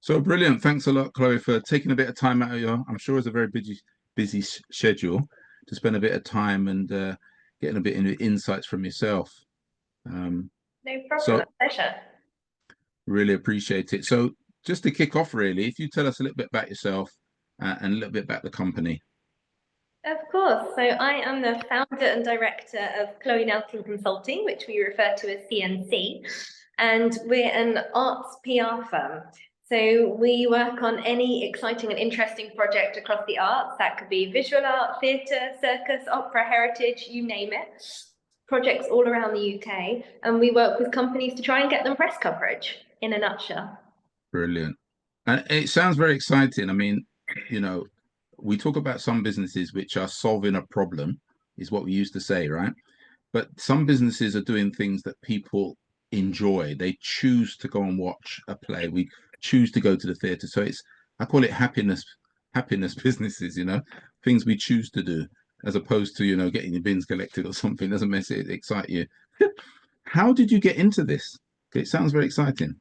So brilliant. Thanks a lot, Chloe, for taking a bit of time out of your, I'm sure it's a very busy schedule to spend a bit of time and getting a bit of insights from yourself. Um, No problem, so a pleasure. really appreciate it. So just to kick off, really, if you tell us a little bit about yourself and a little bit about the company. Of course. So I am the founder and director of Chloé Nelkin Consulting, which we refer to as CNC, and we're an arts PR firm. So we work on any exciting and interesting project across the arts. That could be visual art, theatre, circus, opera, heritage, you name it. Projects all around the UK, and we work with companies to try and get them press coverage in a nutshell. Brilliant. And it sounds very exciting. I mean, you know, we talk about some businesses which are solving a problem, is what we used to say, right? But some businesses are doing things that people enjoy. They choose to go and watch a play. We choose to go to the theatre. So it's I call it happiness businesses, things we choose to do, as opposed to, getting your bins collected or something. Doesn't mess it excite you. How did you get into this? It sounds very exciting.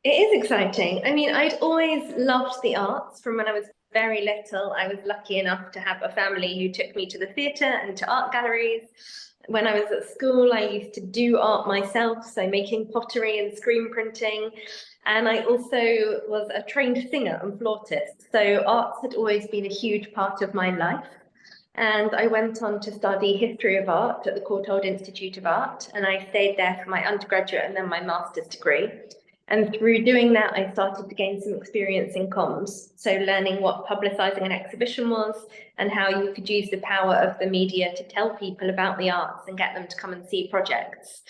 It is exciting. I mean, I'd always loved the arts from when I was very little. I was lucky enough to have a family who took me to the theatre and to art galleries. When I was at school, I used to do art myself, so making pottery and screen printing. And I also was a trained singer and flautist. So arts had always been a huge part of my life. And I went on to study history of art at the Courtauld Institute of Art, and I stayed there for my undergraduate and then my master's degree. And through doing that, I started to gain some experience in comms. So learning what publicising an exhibition was and how you could use the power of the media to tell people about the arts and get them to come and see projects.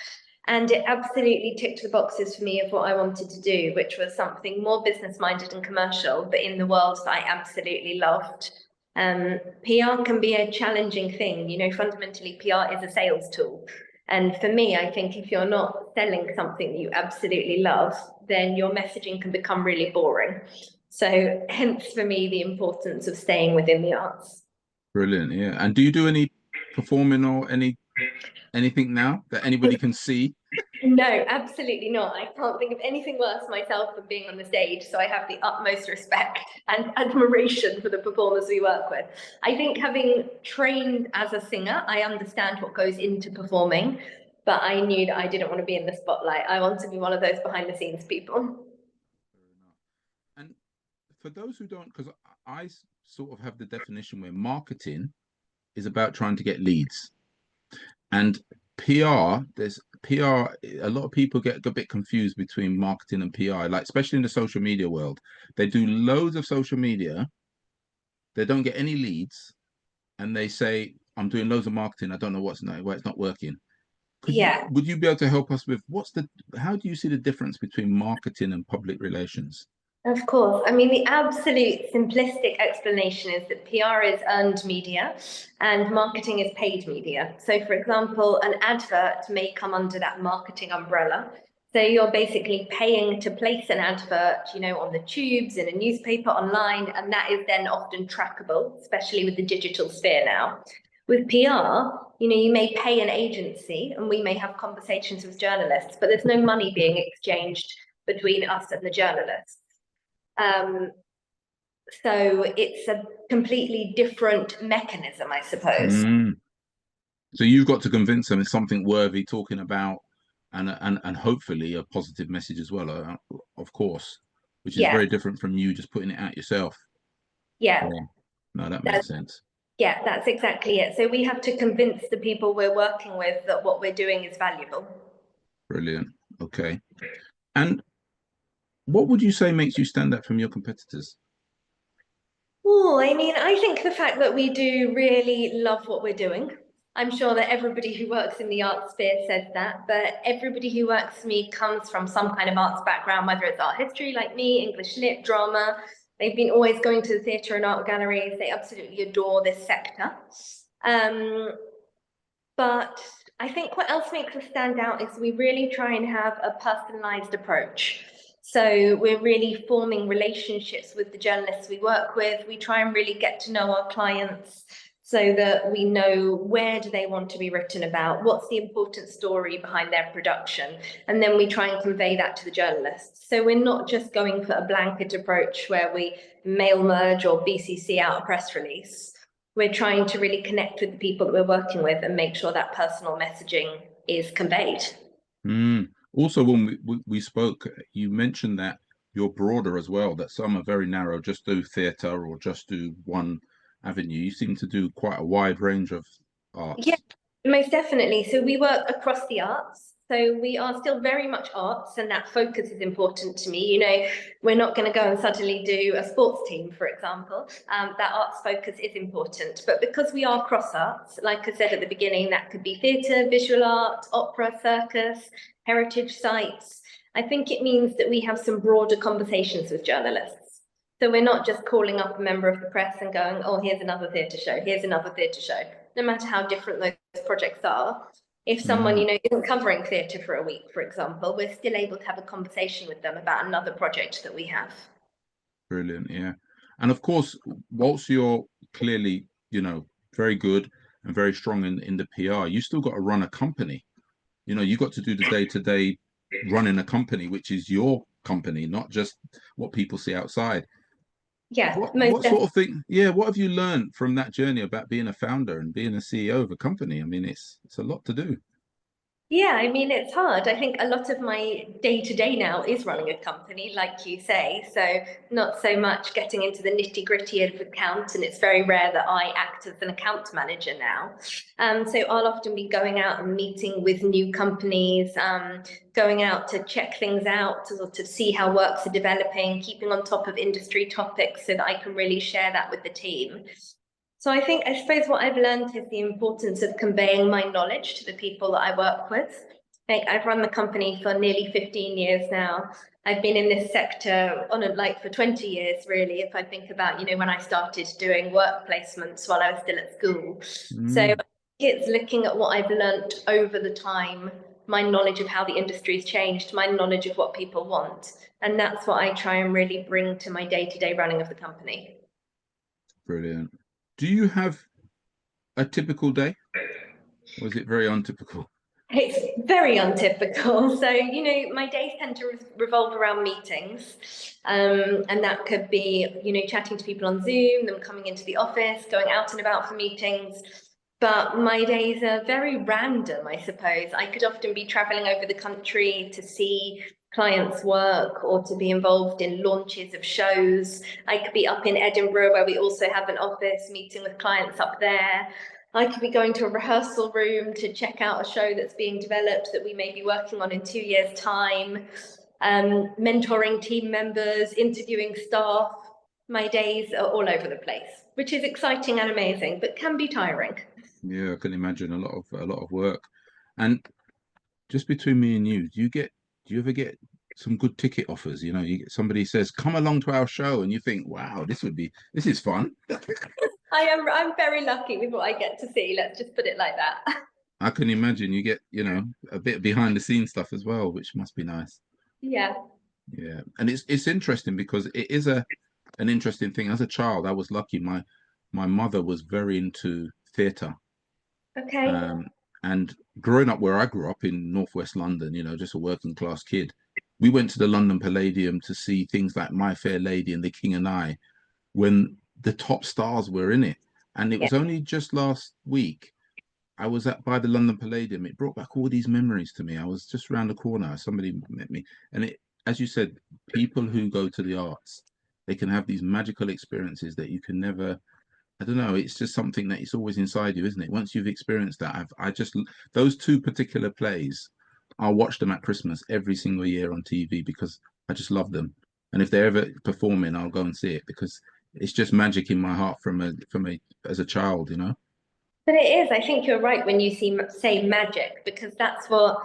And it absolutely ticked the boxes for me of what I wanted to do, which was something more business-minded and commercial, but in the world that I absolutely loved. PR can be a challenging thing. Fundamentally, PR is a sales tool. And for me, I think if you're not selling something that you absolutely love, then your messaging can become really boring. So hence for me, the importance of staying within the arts. Brilliant. Yeah. And do you do any performing or anything now that anybody can see? No, absolutely not. I can't think of anything worse myself than being on the stage. So I have the utmost respect and admiration for the performers we work with. I think having trained as a singer, I understand what goes into performing, but I knew that I didn't want to be in the spotlight. I want to be one of those behind the scenes people. And for those who don't, because I sort of have the definition where marketing is about trying to get leads. And there's PR, a lot of people get a bit confused between marketing and PR, like especially in the social media world. They do loads of social media, they don't get any leads, and they say, I'm doing loads of marketing, I don't know why it's not working. Yeah. Would you be able to help us with how do you see the difference between marketing and public relations? Of course. I mean, the absolute simplistic explanation is that PR is earned media and marketing is paid media. So, for example, an advert may come under that marketing umbrella. So you're basically paying to place an advert, on the tubes, in a newspaper, online, and that is then often trackable, especially with the digital sphere now. With PR, you may pay an agency and we may have conversations with journalists, but there's no money being exchanged between us and the journalists. Um, so it's a completely different mechanism, I suppose. Mm. So you've got to convince them it's something worthy talking about, and hopefully a positive message as well, of course, which is Yeah, very different from you just putting it out yourself. yeah, Yeah, no, that that, makes sense. yeah, that's exactly it. So we have to convince the people we're working with that what we're doing is valuable. Brilliant. Okay. And what would you say makes you stand out from your competitors? Oh, I mean, I think the fact that we do really love what we're doing. I'm sure that everybody who works in the arts sphere says that, but everybody who works for me comes from some kind of arts background, whether it's art history like me, English lit, drama. They've been always going to the theatre and art galleries. They absolutely adore this sector. Um, but I think what else makes us stand out is we really try and have a personalized approach. So we're really forming relationships with the journalists we work with. We try and really get to know our clients. so that we know where do they want to be written about, what's the important story behind their production, and then we try and convey that to the journalists. So we're not just going for a blanket approach where we mail merge or BCC out a press release. We're trying to really connect with the people that we're working with and make sure that personal messaging is conveyed. Also, when we spoke, you mentioned that you're broader as well, that some are very narrow, just do theatre or just do one avenue. You seem to do quite a wide range of Yeah, arts. most definitely. So we work across the arts. So we are still very much arts, and that focus is important to me. You know, we're not going to go and suddenly do a sports team, for example. That arts focus is important. But because we are cross arts, like I said at the beginning, that could be theatre, visual art, opera, circus, heritage sites. I think it means that we have some broader conversations with journalists. So we're not just calling up a member of the press and going, oh, here's another theatre show, here's another theatre show, no matter how different those projects are. If someone, Mm, you know, isn't covering theatre for a week, for example, we're still able to have a conversation with them about another project that we have. brilliant, yeah. And of course, whilst you're clearly, very good and very strong in the PR, you still got to run a company. You got to do the day-to-day running a company, which is your company, not just what people see outside. Yeah, What sort of thing? Yeah, what have you learned from that journey about being a founder and being a CEO of a company? I mean, it's a lot to do. Yeah, I mean, it's hard. I think a lot of my day to day now is running a company, like you say. So, not so much getting into the nitty gritty of account. And it's very rare that I act as an account manager now. So, I'll often be going out and meeting with new companies, going out to check things out, to see how works are developing, keeping on top of industry topics so that I can really share that with the team. So I suppose what I've learned is the importance of conveying my knowledge to the people that I work with. Like I've run the company for nearly 15 years now. I've been in this sector on and like for 20 years, really, if I think about, you know, when I started doing work placements while I was still at school. So Mm, it's looking at what I've learned over the time, my knowledge of how the industry's changed, my knowledge of what people want. And that's what I try and really bring to my day-to-day running of the company. brilliant. Do you have a typical day, or is it very untypical? It's very untypical. So, you know, my days tend to revolve around meetings. And that could be, you know, chatting to people on Zoom, them coming into the office, going out and about for meetings. But my days are very random, I suppose. I could often be traveling over the country to see clients' work or to be involved in launches of shows. I could be up in Edinburgh, where we also have an office, meeting with clients up there. I could be going to a rehearsal room to check out a show that's being developed that we may be working on in 2 years' time, mentoring team members, interviewing staff. My days are all over the place, which is exciting and amazing, but can be tiring. Yeah, I can imagine a lot of work. And just between me and you, do you ever get some good ticket offers? You get somebody says, "Come along to our show," and you think, "Wow, this is fun." I'm very lucky with what I get to see. Let's just put it like that. I can imagine you get, a bit behind the scenes stuff as well, which must be nice. Yeah. Yeah, and it's interesting because it is an interesting thing. As a child, I was lucky. My mother was very into theatre, Okay. um, and growing up where I grew up in northwest London, just a working class kid, we went to the London Palladium to see things like My Fair Lady and The King and I when the top stars were in it. And it Yeah. was only just last week I was at by the London Palladium. It brought back all these memories to me. I was just around the corner. Somebody met me, and as you said, people who go to the arts, they can have these magical experiences that you can never. I don't know. It's just something that it's always inside you, isn't it? Once you've experienced that, I just those two particular plays, I'll watch them at Christmas every single year on TV because I just love them. And if they're ever performing, I'll go and see it because it's just magic in my heart from a as a child. But it is, I think you're right when you say magic, because that's what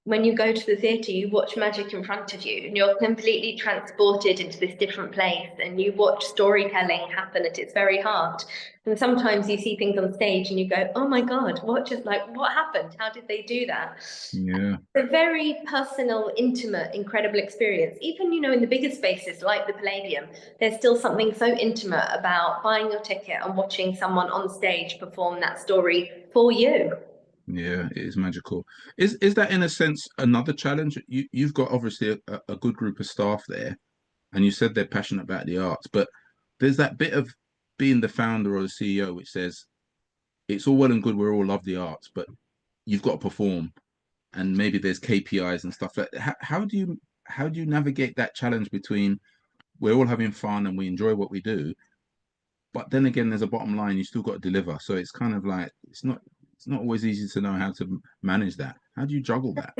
when you go to the theatre, you watch magic in front of you and you're completely transported into this different place and you watch storytelling happen at its very heart. And sometimes you see things on stage and you go, oh my God, what happened? How did they do that? Yeah. A very personal, intimate, incredible experience. Even, in the bigger spaces like the Palladium, there's still something so intimate about buying your ticket and watching someone on stage perform that story for you. Yeah, it is magical. Is that in a sense another challenge? You've got obviously a good group of staff there, and you said they're passionate about the arts, but there's that bit of being the founder or the CEO which says it's all well and good, we all love the arts, but you've got to perform, and maybe there's KPIs and stuff like that. How do you navigate that challenge between we're all having fun and we enjoy what we do, but then again there's a bottom line, you still got to deliver. So it's kind of like it's not always easy to know how to manage that. How do you juggle that?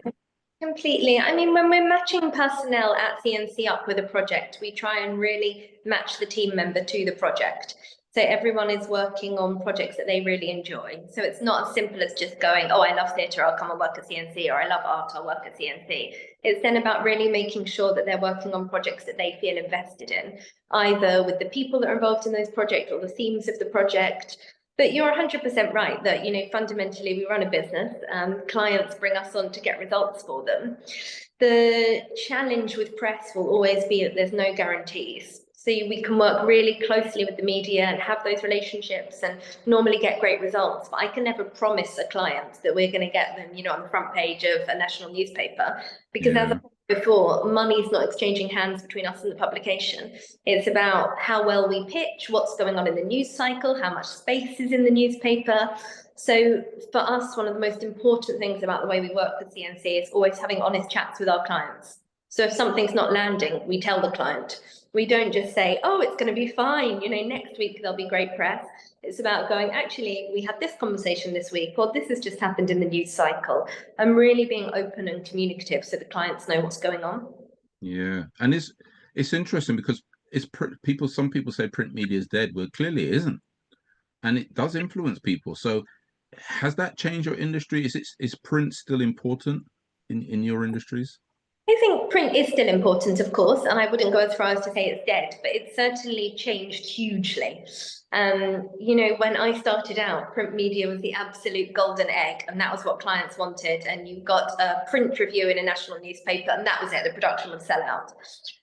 Completely. I mean, when we're matching personnel at CNC up with a project, we try and really match the team member to the project. So everyone is working on projects that they really enjoy. So it's not as simple as just going, oh, I love theatre, I'll come and work at CNC, or I love art, I'll work at CNC. It's then about really making sure that they're working on projects that they feel invested in, either with the people that are involved in those projects or the themes of the project. But you're 100% right that, fundamentally we run a business and clients bring us on to get results for them. The challenge with press will always be that there's no guarantees. So we can work really closely with the media and have those relationships and normally get great results. But I can never promise a client that we're going to get them, on the front page of a national newspaper, because as I Yeah, said before, money's not exchanging hands between us and the publication. It's about how well we pitch, what's going on in the news cycle, how much space is in the newspaper. So for us, one of the most important things about the way we work with CNC is always having honest chats with our clients. So if something's not landing, we tell the client. We don't just say, oh, it's going to be fine. Next week there'll be great press. It's about going, actually, we had this conversation this week, or this has just happened in the news cycle, and really being open and communicative so the clients know what's going on. yeah, and it's interesting because people. Some people say print media is dead. Well, clearly it isn't, and it does influence people. So, has that changed your industry? Is print still important in your industries? I think print is still important, of course, and I wouldn't go as far as to say it's dead, but it's certainly changed hugely. When I started out, print media was the absolute golden egg, and that was what clients wanted. And you got a print review in a national newspaper, and that was it. The production would sell out.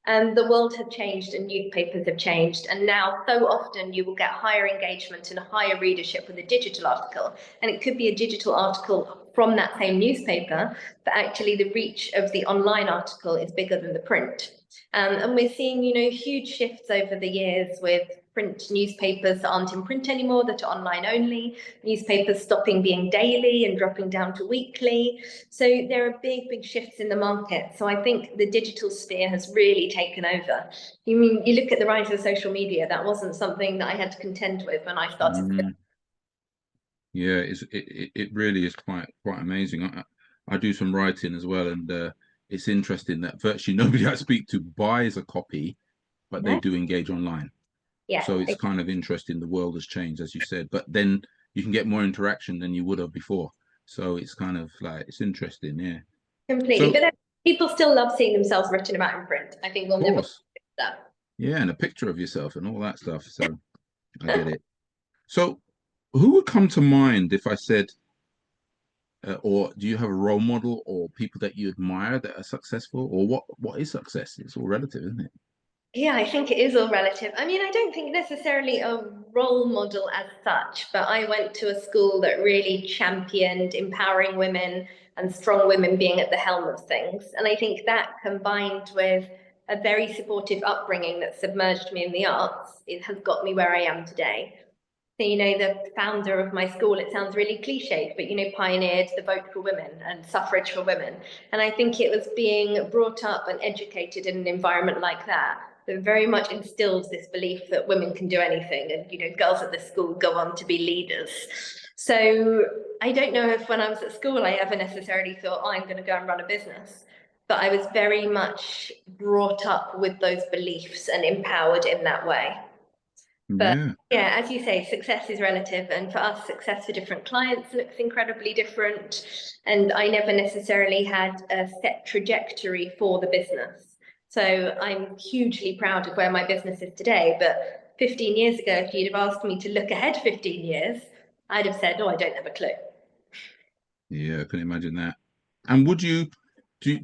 And the world had changed, and newspapers have changed. And now, so often, you will get higher engagement and higher readership with a digital article, and it could be a digital article from that same newspaper, but actually the reach of the online article is bigger than the print. And we're seeing, huge shifts over the years with print newspapers that aren't in print anymore, that are online only, newspapers stopping being daily and dropping down to weekly. So there are big, big shifts in the market. So I think the digital sphere has really taken over. You look at the rise of social media, that wasn't something that I had to contend with when I started. Mm, yeah, it really is quite amazing. I do some writing as well, and it's interesting that virtually nobody I speak to buys a copy, but they No? do engage online. Yeah. So it's kind of interesting. The world has changed, as you said, but then you can get more interaction than you would have before. So it's kind of like it's interesting, yeah. Completely. So, But then people still love seeing themselves written about in print. I think we'll of never course, forget that. yeah, and a picture of yourself and all that stuff. So I get it. So, who would come to mind if I said, or do you have a role model or people that you admire that are successful, or what is success? It's all relative, isn't it? Yeah, I think it is all relative. I mean, I don't think necessarily a role model as such, but I went to a school that really championed empowering women and strong women being at the helm of things. And I think that combined with a very supportive upbringing that submerged me in the arts, it has got me where I am today. So, the founder of my school, it sounds really cliched, but, pioneered the vote for women and suffrage for women. And I think it was being brought up and educated in an environment like that that very much instills this belief that women can do anything. And, girls at the school go on to be leaders. So I don't know if when I was at school, I ever necessarily thought, oh, I'm going to go and run a business. But I was very much brought up with those beliefs and empowered in that way. But Yeah. yeah, as you say, success is relative. And for us, success for different clients looks incredibly different. And I never necessarily had a set trajectory for the business. So I'm hugely proud of where my business is today. But 15 years ago, if you'd have asked me to look ahead 15 years, I'd have said, oh, I don't have a clue. Yeah, I can imagine that. And would you do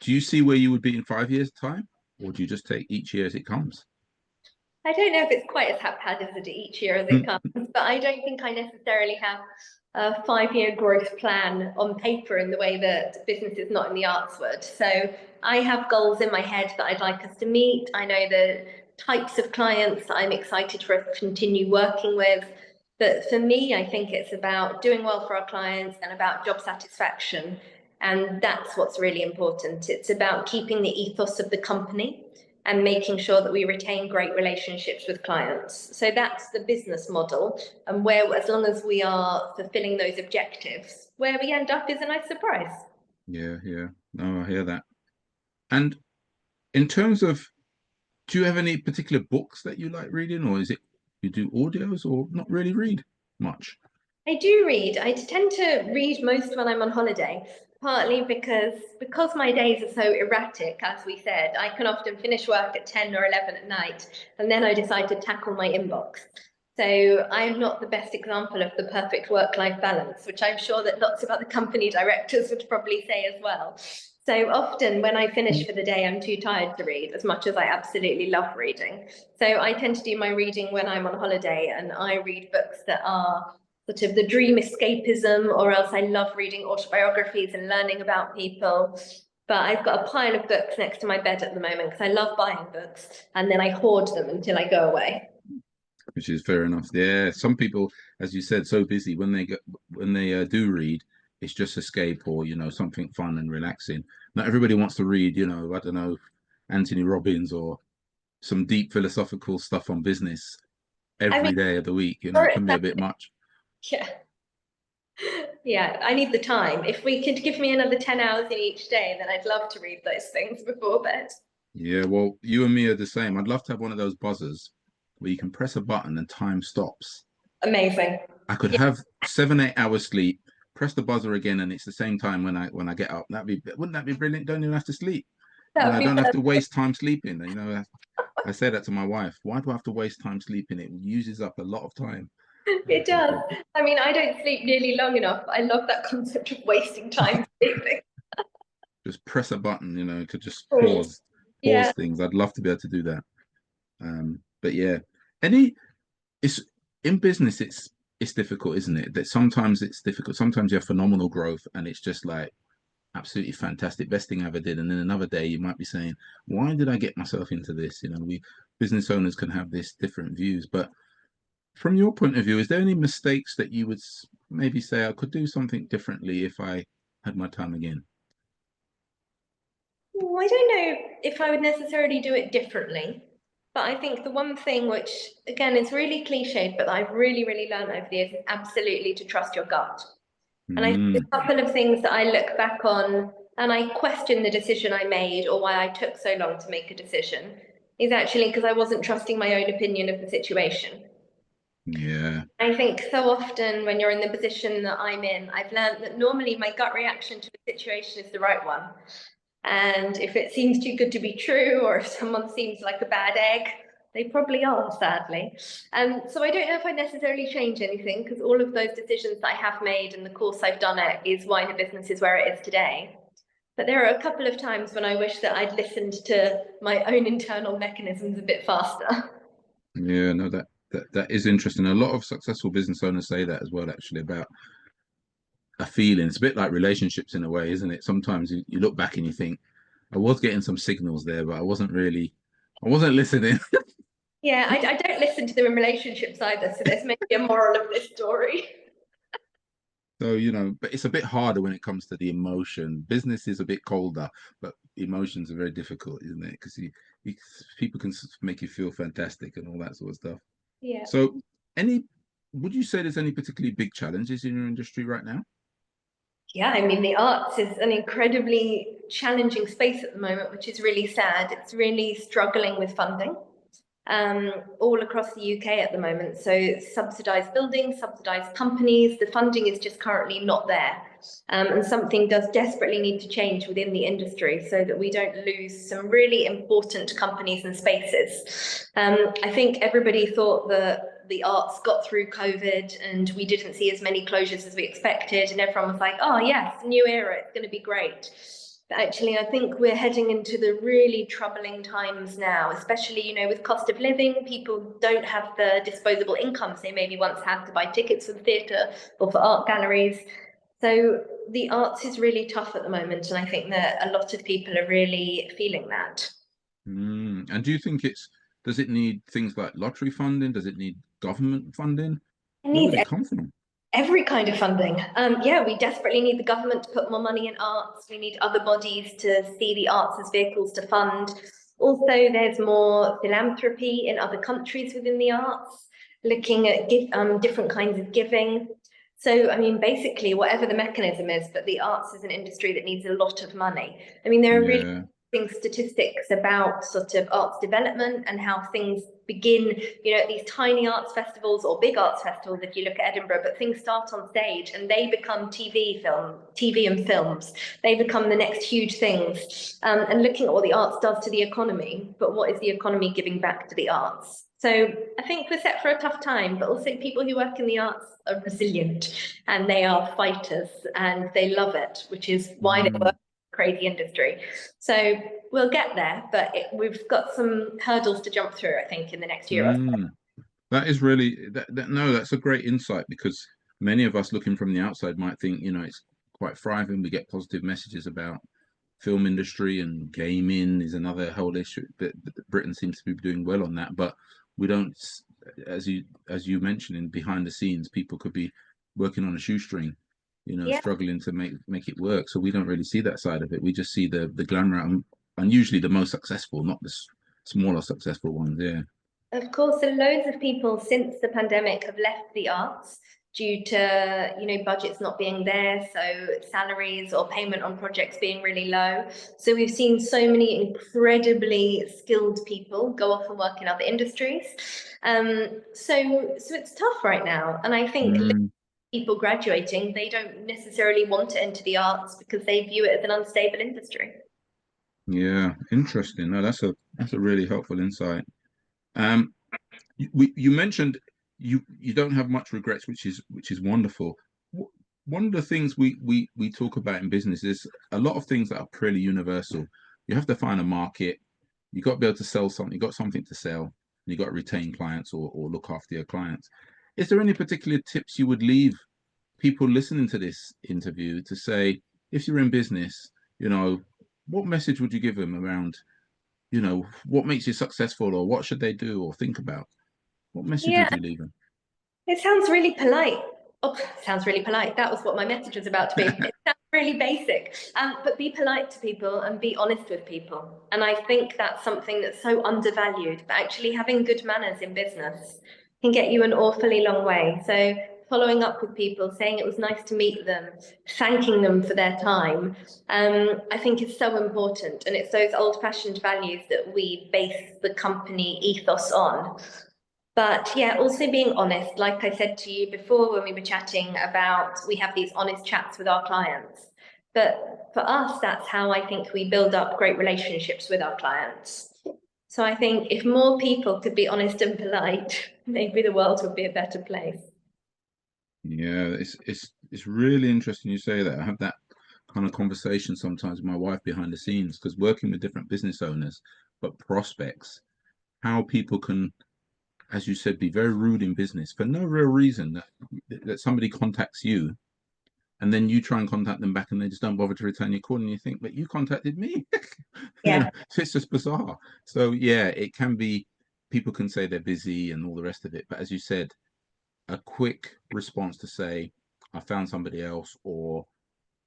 you see where you would be in 5 years' time, or do you just take each year as it comes? I don't know if it's quite as haphazard each year as it Mm. comes, but I don't think I necessarily have a 5 year growth plan on paper in the way that business is not in the arts would. So I have goals in my head that I'd like us to meet. I know the types of clients that I'm excited for us to continue working with. But for me, I think it's about doing well for our clients and about job satisfaction. And that's what's really important. It's about keeping the ethos of the company and making sure that we retain great relationships with clients. So that's the business model. And where, as long as we are fulfilling those objectives, where we end up is a nice surprise. Yeah, yeah. No, I hear that. And in terms of, do you have any particular books that you like reading, or is it you do audios, or not really read much? I do read. I tend to read most when I'm on holiday, partly because my days are so erratic, as we said. I can often finish work at 10 or 11 at night, and then I decide to tackle my inbox. So I'm not the best example of the perfect work-life balance, which I'm sure that lots of other company directors would probably say as well. So often when I finish for the day, I'm too tired to read, as much as I absolutely love reading. So I tend to do my reading when I'm on holiday, and I read books that are sort of the dream escapism, or else I love reading autobiographies and learning about people. But I've got a pile of books next to my bed at the moment because I love buying books and then I hoard them until I go away. Which is fair enough. Yeah, some people, as you said, so busy when they do read, it's just escape or something fun and relaxing. Not everybody wants to read, I don't know, Anthony Robbins or some deep philosophical stuff on business I mean, every day of the week. for It it, can be a bit much. yeah, yeah, I need the time. If we could give me another 10 hours in each day, then I'd love to read those things before bed. Yeah, well, you and me are the same. I'd love to have one of those buzzers where you can press a button and time stops. Amazing. I could Yeah, have 7, 8 hours sleep, press the buzzer again, and it's the same time when I get up. Wouldn't that be brilliant? Don't even have to sleep. that would I be don't have to perfect. waste time sleeping. I say that to my wife. Why do I have to waste time sleeping? It uses up a lot of time. It I does. said, I mean, I don't sleep nearly long enough. I love that concept of wasting time sleeping. just press a button, to just Cool. Yeah. pause things. I'd love to be able to do that. But yeah, any it's in business. It's difficult, isn't it? That sometimes it's difficult. Sometimes you have phenomenal growth, and it's just like absolutely fantastic, best thing I ever did. And then another day you might be saying, why did I get myself into this? We business owners can have this different views, but from your point of view, is there any mistakes that you would maybe say I could do something differently if I had my time again? Well, I don't know if I would necessarily do it differently, but I think the one thing which, again, is really cliched, but I've really, really learned over the years is absolutely to trust your gut. And I think Mm, a couple of things that I look back on and I question the decision I made or why I took so long to make a decision is actually because I wasn't trusting my own opinion of the situation. yeah, I think so often when you're in the position that I'm in, I've learned that normally my gut reaction to a situation is the right one. And if it seems too good to be true, or if someone seems like a bad egg, they probably are, sadly. So I don't know if I necessarily change anything because all of those decisions that I have made and the course I've done it is why the business is where it is today. But there are a couple of times when I wish that I'd listened to my own internal mechanisms a bit faster. yeah, no, that is interesting. A lot of successful business owners say that as well, actually, about a feeling. It's a bit like relationships in a way, isn't it? Sometimes you look back and you think, I was getting some signals there, but I wasn't listening. Yeah, I don't listen to them in relationships either, so there's maybe a moral of this story. So, but it's a bit harder when it comes to the emotion. Business is a bit colder, but emotions are very difficult, isn't it? Because you, people can make you feel fantastic and all that sort of stuff. Yeah. So, any, would you say there's any particularly big challenges in your industry right now? Yeah, I mean, the arts is an incredibly challenging space at the moment, which is really sad. It's really struggling with funding. all across the UK at the moment. So subsidised buildings, subsidised companies, the funding is just currently not there. And something does desperately need to change within the industry so that we don't lose some really important companies and spaces. I think everybody thought that the arts got through COVID and we didn't see as many closures as we expected, and everyone was like, oh yes, new era, it's going to be great. But actually, I think we're heading into the really troubling times now, especially, with cost of living. People don't have the disposable incomes they maybe once had to buy tickets for the theatre or for art galleries. So the arts is really tough at the moment, and I think that a lot of people are really feeling that. And do you think does it need things like lottery funding? Does it need government funding? It Where would needs it come from? every kind of funding. Yeah, we desperately need the government to put more money in arts. We need other bodies to see the arts as vehicles to fund. Also, there's more philanthropy in other countries within the arts, looking at different kinds of giving. So, I mean, basically, whatever the mechanism is, but the arts is an industry that needs a lot of money. I mean, there are really Yeah. statistics about sort of arts development and how things begin, at these tiny arts festivals or big arts festivals, if you look at Edinburgh, but things start on stage and they become TV and films. They become the next huge things. And looking at what the arts does to the economy, but what is the economy giving back to the arts? So I think we're set for a tough time, but also people who work in the arts are resilient and they are fighters and they love it, which is why they work crazy industry. So we'll get there, but we've got some hurdles to jump through, I think, in the next year or so. That is really no, that's a great insight because many of us looking from the outside might think, it's quite thriving. We get positive messages about film industry and gaming is another whole issue, but Britain seems to be doing well on that. But we don't, as you mentioned, in behind the scenes, people could be working on a shoestring, Yeah, struggling to make it work. So we don't really see that side of it. We just see the glamour and usually the most successful, not the smaller successful ones. Yeah. of course. So loads of people since the pandemic have left the arts due to, budgets not being there, so salaries or payment on projects being really low. So we've seen so many incredibly skilled people go off and work in other industries. So it's tough right now, and I think Mm, people graduating, they don't necessarily want to enter the arts because they view it as an unstable industry. yeah. Interesting. No, that's a really helpful insight. Um, you mentioned you don't have much regrets, which is wonderful. One of the things we talk about in business is a lot of things that are pretty universal. You have to find a market. You got to be able to sell something. You got something to sell. You got to retain clients or look after your clients. Is there any particular tips you would leave people listening to this interview to say, if you're in business, what message would you give them around, what makes you successful or what should they do or think about? What message Yeah, would you leave them? it sounds really polite. Oh, it sounds really polite. That was what my message was about to be. It sounds really basic. But be polite to people and be honest with people. And I think that's something that's so undervalued. But actually, having good manners in business can get you an awfully long way. So following up with people, saying it was nice to meet them, thanking them for their time, I think is so important. And it's those old-fashioned values that we base the company ethos on. But yeah, also being honest, like I said to you before when we were chatting about, we have these honest chats with our clients. But for us, that's how I think we build up great relationships with our clients. So I think if more people could be honest and polite, maybe the world would be a better place. Yeah, it's really interesting you say that. I have that kind of conversation sometimes with my wife behind the scenes because working with different business owners, but prospects, how people can, as you said, be very rude in business for no real reason. That somebody contacts you and then you try and contact them back and they just don't bother to return your call and you think, but you contacted me. Yeah. So it's just bizarre. So yeah, it can be, people can say they're busy and all the rest of it, but as you said, a quick response to say, I found somebody else, or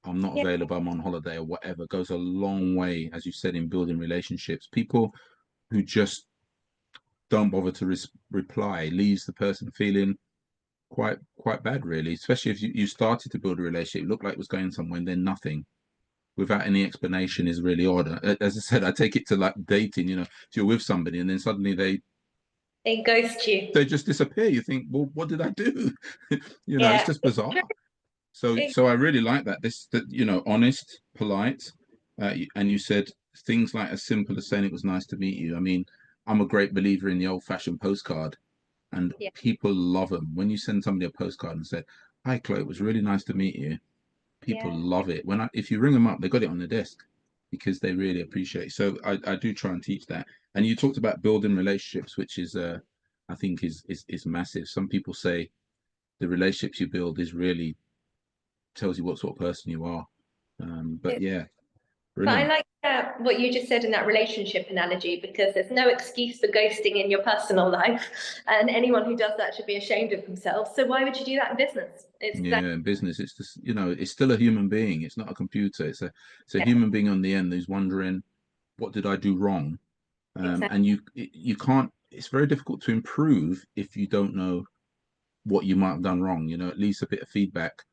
I'm not Yeah. available, I'm on holiday, or whatever, goes a long way, as you said, in building relationships. People who just don't bother to reply leaves the person feeling quite bad, really. Especially if you started to build a relationship, it looked like it was going somewhere, and then nothing without any explanation is really odd. As I said, I take it to like dating. If you're with somebody and then suddenly they They ghost you. They just disappear. You think, well, what did I do? It's Yeah. just It's bizarre. true. So I really like that. That honest, polite, and you said things like as simple as saying it was nice to meet you. I mean, I'm a great believer in the old-fashioned postcard, and Yeah. people love them. When you send somebody a postcard and say, "Hi, Chloe, it was really nice to meet you," people Yeah. love it. If you ring them up, they got it on the desk because they really appreciate it. So I do try and teach that. And you talked about building relationships, which is I think is massive. Some people say the relationships you build is really tells you what sort of person you are. But yeah, But I brilliant. like what you just said in that relationship analogy, because there's no excuse for ghosting in your personal life, and anyone who does that should be ashamed of themselves. So why would you do that in business? It's exactly. Yeah, in business, it's just it's still a human being. It's not a computer. It's a human being on the end who's wondering, what did I do wrong? Exactly. And you can't. It's very difficult to improve if you don't know what you might have done wrong. At least a bit of feedback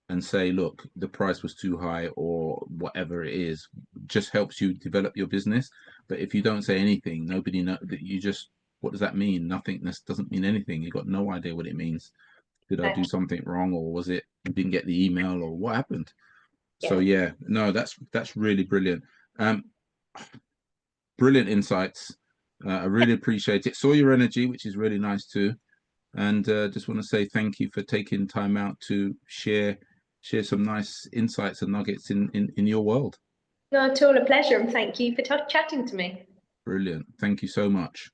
and say, look, the price was too high or whatever it is, just helps you develop your business. But if you don't say anything, nobody know that you just, what does that mean? Nothingness doesn't mean anything. You've got no idea what it means. Did I do something wrong, or was it you didn't get the email, or what happened? So Yeah. yeah, no, that's really brilliant. Um, Brilliant insights. I really appreciate it. Saw your energy, which is really nice too. And just want to say thank you for taking time out to share some nice insights and nuggets in your world. Not at all, a pleasure, and thank you for chatting to me. Brilliant. Thank you so much.